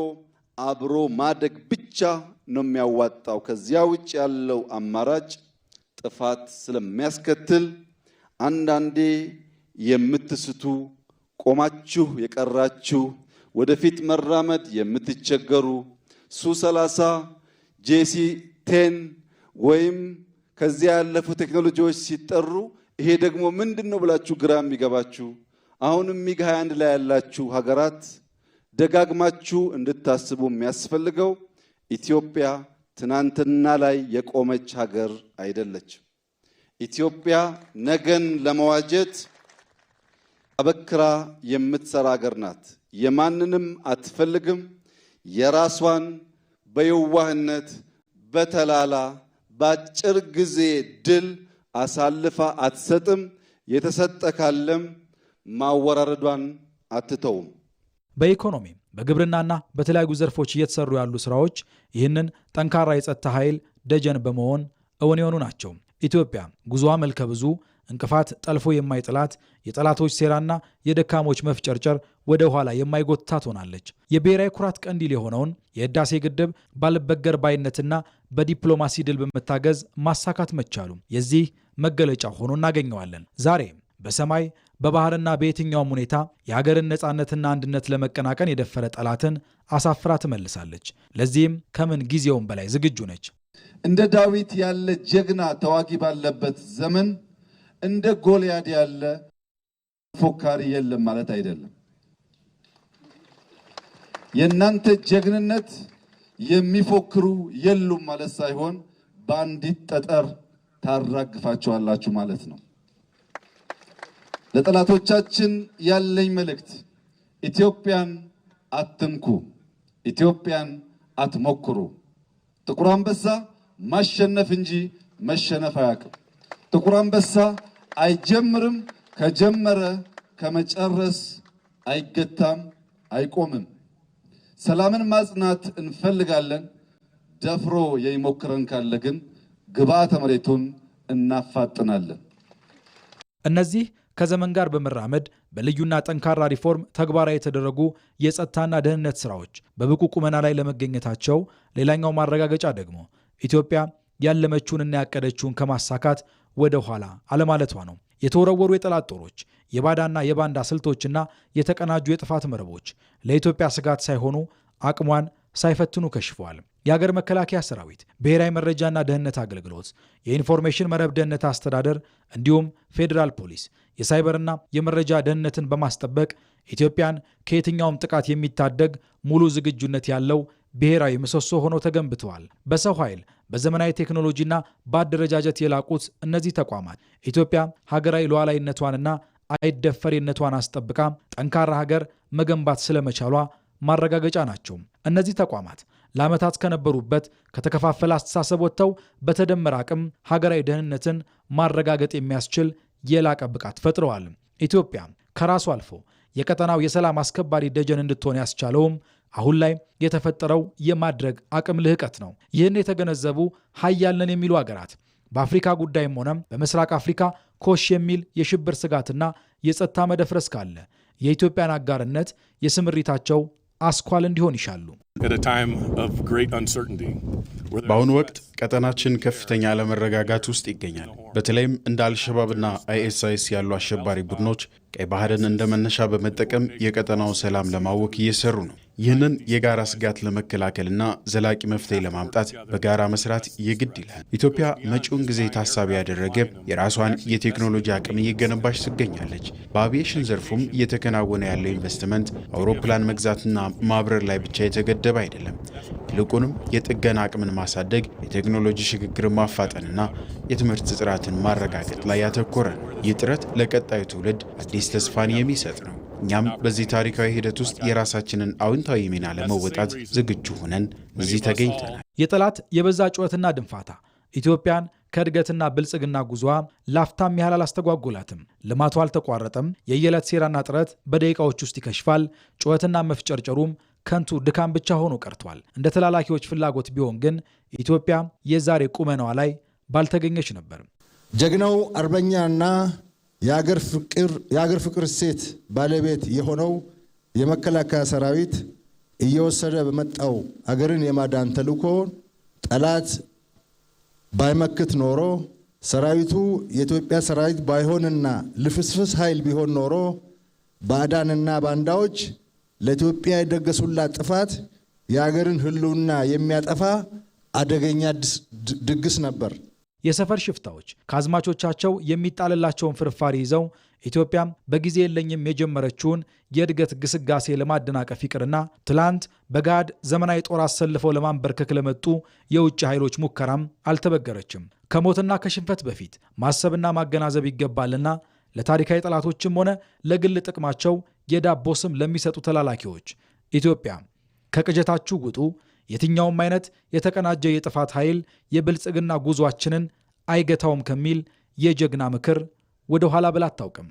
አብሮ ማደግ ብቻ ነው የሚያዋጣው። ከዚያ ውጭ ያለው አማራጭ ጥፋት ስለሚያስከትል አንዳንዴ የምትስቱ ቆማችሁ የቀራችሁ ወደፊት መራመድ የምትቸገሩ ሱ30 JC10 ወይም ከዚያ ያለፉ ቴክኖሎጂዎች ሲጠሩ ይሄ ደግሞ ምንድነው ብላችሁ ግራ የሚገባችሁ አሁንም ሚግ 21 ላይ ያላችሁ ሀገራት ደጋግማችሁ እንድታስቡ የሚያስፈልገው ኢትዮጵያ ትናንትና ላይ የቆመች ሀገር አይደለችም። ኢትዮጵያ ነገን ለመዋጀት አበክራ የምትሰራ ሀገር ናት። የማንንም አትፈልግም። የራሷን በየዋህነት በተላላ በአጭር ጊዜ ድል አሳልፋ አትሰጥም። የተሰጠ ካለም ማወራረዷን አትተውም። በኢኮኖሚ በግብርናና በተለያዩ ዘርፎች እየተሰሩ ያሉ ስራዎች ይህንን ጠንካራ የጸጥታ ኃይል ደጀን በመሆን እውን የሆኑ ናቸው። ኢትዮጵያ ጉዞዋ መልከ ብዙ እንቅፋት ጠልፎ የማይጥላት የጠላቶች ሴራና የደካሞች መፍጨርጨር ወደ ኋላ የማይጎትታት ሆናለች። የብሔራዊ ኩራት ቀንዲል የሆነውን የህዳሴ ግድብ ባልበገር ባይነትና በዲፕሎማሲ ድል በመታገዝ ማሳካት መቻሉ የዚህ መገለጫ ሆኖ እናገኘዋለን። ዛሬ በሰማይ በባህርና በየትኛውም ሁኔታ የሀገርን ነፃነትና አንድነት ለመቀናቀን የደፈረ ጠላትን አሳፍራ ትመልሳለች። ለዚህም ከምን ጊዜውም በላይ ዝግጁ ነች። እንደ ዳዊት ያለ ጀግና ተዋጊ ባለበት ዘመን እንደ ጎልያድ ያለ ፎካሪ የለም ማለት አይደለም። የእናንተ ጀግንነት የሚፎክሩ የሉም ማለት ሳይሆን በአንዲት ጠጠር ታራግፋቸዋላችሁ ማለት ነው። ለጠላቶቻችን ያለኝ መልእክት ኢትዮጵያን አትንኩ፣ ኢትዮጵያን አትሞክሩ። ጥቁር አንበሳ ማሸነፍ እንጂ መሸነፍ አያውቅም። ጥቁር አንበሳ አይጀምርም፣ ከጀመረ ከመጨረስ አይገታም፣ አይቆምም። ሰላምን ማጽናት እንፈልጋለን። ደፍሮ የሚሞክረን ካለ ግን ግብዓተ መሬቱን እናፋጥናለን። እነዚህ ከዘመን ጋር በመራመድ በልዩና ጠንካራ ሪፎርም ተግባራዊ የተደረጉ የጸጥታና ደህንነት ስራዎች በብቁ ቁመና ላይ ለመገኘታቸው ሌላኛው ማረጋገጫ ደግሞ ኢትዮጵያ ያለመችውንና ያቀደችውን ከማሳካት ወደ ኋላ አለማለቷ ነው። የተወረወሩ የጠላት ጦሮች፣ የባዳና የባንዳ ስልቶችና የተቀናጁ የጥፋት መረቦች ለኢትዮጵያ ስጋት ሳይሆኑ አቅሟን ሳይፈትኑ ከሽፈዋል። የሀገር መከላከያ ሰራዊት፣ ብሔራዊ መረጃና ደህንነት አገልግሎት፣ የኢንፎርሜሽን መረብ ደህንነት አስተዳደር እንዲሁም ፌዴራል ፖሊስ የሳይበርና የመረጃ ደህንነትን በማስጠበቅ ኢትዮጵያን ከየትኛውም ጥቃት የሚታደግ ሙሉ ዝግጁነት ያለው ብሔራዊ ምሰሶ ሆነው ተገንብተዋል። በሰው ኃይል፣ በዘመናዊ ቴክኖሎጂና በአደረጃጀት የላቁት እነዚህ ተቋማት ኢትዮጵያ ሀገራዊ ሉዓላዊነቷንና አይደፈሬነቷን አስጠብቃ ጠንካራ ሀገር መገንባት ስለመቻሏ ማረጋገጫ ናቸው። እነዚህ ተቋማት ለዓመታት ከነበሩበት ከተከፋፈለ አስተሳሰብ ወጥተው በተደመረ አቅም ሀገራዊ ደህንነትን ማረጋገጥ የሚያስችል የላቀ ብቃት ፈጥረዋል። ኢትዮጵያ ከራሱ አልፎ የቀጠናው የሰላም አስከባሪ ደጀን እንድትሆን ያስቻለውም አሁን ላይ የተፈጠረው የማድረግ አቅም ልህቀት ነው። ይህን የተገነዘቡ ሀያል ነን የሚሉ ሀገራት በአፍሪካ ጉዳይም ሆነ በምስራቅ አፍሪካ ኮሽ የሚል የሽብር ስጋትና የጸጥታ መደፍረስ ካለ የኢትዮጵያን አጋርነት የስምሪታቸው አስኳል እንዲሆን ይሻሉ። በአሁኑ ወቅት ቀጠናችን ከፍተኛ አለመረጋጋት ውስጥ ይገኛል። በተለይም እንደ አልሸባብና አይኤስአይኤስ ያሉ አሸባሪ ቡድኖች ቀይ ባህርን እንደ መነሻ በመጠቀም የቀጠናውን ሰላም ለማወክ እየሰሩ ነው። ይህንን የጋራ ስጋት ለመከላከልና ዘላቂ መፍትሄ ለማምጣት በጋራ መስራት የግድ ይላል። ኢትዮጵያ መጪውን ጊዜ ታሳቢ ያደረገ የራሷን የቴክኖሎጂ አቅም እየገነባች ትገኛለች። በአቪዬሽን ዘርፉም እየተከናወነ ያለው ኢንቨስትመንት አውሮፕላን መግዛትና ማብረር ላይ ብቻ የተገደበ አይደለም። ይልቁንም የጥገና አቅምን ማሳደግ፣ የቴክኖሎጂ ሽግግርን ማፋጠንና የትምህርት ጥራትን ማረጋገጥ ላይ ያተኮረ ነው። ይህ ጥረት ለቀጣዩ ትውልድ አዲስ ተስፋን የሚሰጥ ነው። እኛም በዚህ ታሪካዊ ሂደት ውስጥ የራሳችንን አዎንታዊ ሚና ለመወጣት ዝግጁ ሆነን እዚህ ተገኝተናል። የጠላት የበዛ ጩኸትና ድንፋታ ኢትዮጵያን ከእድገትና ብልጽግና ጉዟ ላፍታም ያህል አላስተጓጎላትም። ልማቱ አልተቋረጠም። የየዕለት ሴራና ጥረት በደቂቃዎች ውስጥ ይከሽፋል። ጩኸትና መፍጨርጨሩም ከንቱ ድካም ብቻ ሆኖ ቀርቷል። እንደ ተላላኪዎች ፍላጎት ቢሆን ግን ኢትዮጵያ የዛሬ ቁመናዋ ላይ ባልተገኘች ነበር። ጀግናው አርበኛና የአገር ፍቅር እሴት ባለቤት የሆነው የመከላከያ ሰራዊት እየወሰደ በመጣው አገርን የማዳን ተልዕኮ ጠላት ባይመክት ኖሮ፣ ሰራዊቱ የኢትዮጵያ ሰራዊት ባይሆንና ልፍስፍስ ኃይል ቢሆን ኖሮ ባዕዳንና ባንዳዎች ለኢትዮጵያ የደገሱላት ጥፋት የአገርን ሕልውና የሚያጠፋ አደገኛ ድግስ ነበር። የሰፈር ሽፍታዎች ከአዝማቾቻቸው የሚጣልላቸውን ፍርፋሪ ይዘው ኢትዮጵያም በጊዜ የለኝም የጀመረችውን የእድገት ግስጋሴ ለማደናቀፍ ይቅርና ትላንት በጋድ ዘመናዊ ጦር አሰልፈው ለማንበርከክ ለመጡ የውጭ ኃይሎች ሙከራም አልተበገረችም። ከሞትና ከሽንፈት በፊት ማሰብና ማገናዘብ ይገባልና ለታሪካዊ ጠላቶችም ሆነ ለግል ጥቅማቸው የዳቦ ስም ለሚሰጡ ተላላኪዎች ኢትዮጵያ ከቅጀታችሁ ውጡ፣ የትኛውም አይነት የተቀናጀ የጥፋት ኃይል የብልጽግና ጉዟችንን አይገታውም ከሚል የጀግና ምክር ወደ ኋላ ብላ አታውቅም።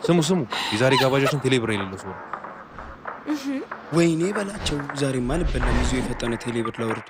ስሙ የዛሬ ጋባዣችን ቴሌብር የሌለው ሰው። ወይኔ በላቸው፣ ዛሬማ ልበላም ይዞ የፈጠነ ቴሌብር ላውርድ።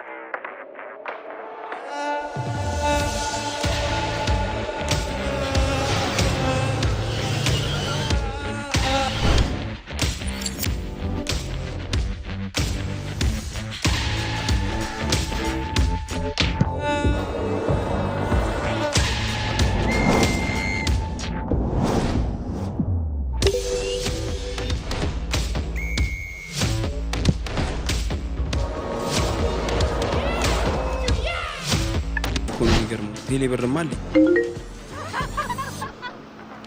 ቴሌብርም አለኝ።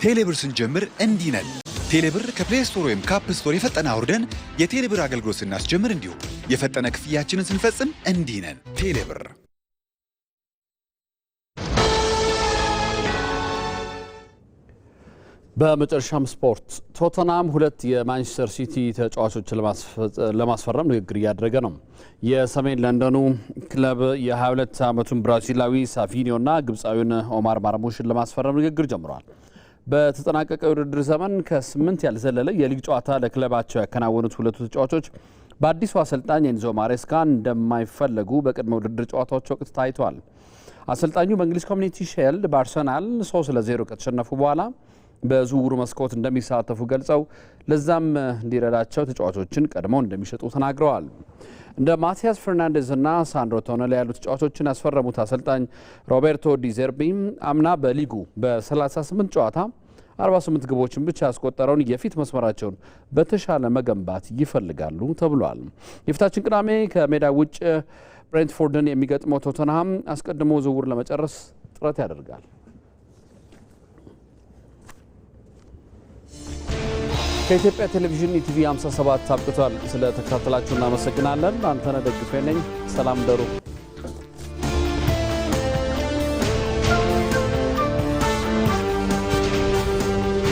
ቴሌብር ስንጀምር እንዲህ ነን። ቴሌብር ከፕሌይ ስቶር ወይም ከአፕ ስቶር የፈጠነ አውርደን የቴሌብር አገልግሎት ስናስጀምር እንዲሁም የፈጠነ ክፍያችንን ስንፈጽም እንዲህ ነን። ቴሌብር። በመጨረሻም ስፖርት። ቶተናም ሁለት የማንቸስተር ሲቲ ተጫዋቾችን ለማስፈረም ንግግር እያደረገ ነው። የሰሜን ለንደኑ ክለብ የ22 ዓመቱን ብራዚላዊ ሳቪኒዮና ግብፃዊውን ኦማር ማርሙሽን ለማስፈረም ንግግር ጀምረዋል። በተጠናቀቀ የውድድር ዘመን ከ8 ያልዘለለ የሊግ ጨዋታ ለክለባቸው ያከናወኑት ሁለቱ ተጫዋቾች በአዲሱ አሰልጣኝ ኤንዞ ማሬስካ እንደማይፈለጉ በቅድመ ውድድር ጨዋታዎች ወቅት ታይቷል። አሰልጣኙ በእንግሊዝ ኮሚኒቲ ሺልድ በአርሰናል 3-0 ከተሸነፉ በኋላ በዝውውሩ መስኮት እንደሚሳተፉ ገልጸው ለዛም እንዲረዳቸው ተጫዋቾችን ቀድመው እንደሚሸጡ ተናግረዋል። እንደ ማቲያስ ፈርናንዴዝ እና ሳንድሮ ቶነሊ ያሉ ተጫዋቾችን ያስፈረሙት አሰልጣኝ ሮቤርቶ ዲዘርቢ አምና በሊጉ በ38 ጨዋታ 48 ግቦችን ብቻ ያስቆጠረውን የፊት መስመራቸውን በተሻለ መገንባት ይፈልጋሉ ተብሏል። የፊታችን ቅዳሜ ከሜዳ ውጭ ብሬንትፎርድን የሚገጥመው ቶተንሃም አስቀድሞ ዝውውር ለመጨረስ ጥረት ያደርጋል። ከኢትዮጵያ ቴሌቪዥን ኢቲቪ 57 አብቅቷል። ስለ ተከታተላችሁ እናመሰግናለን። አንተነህ ደግፌ ነኝ። ሰላም ደሩ።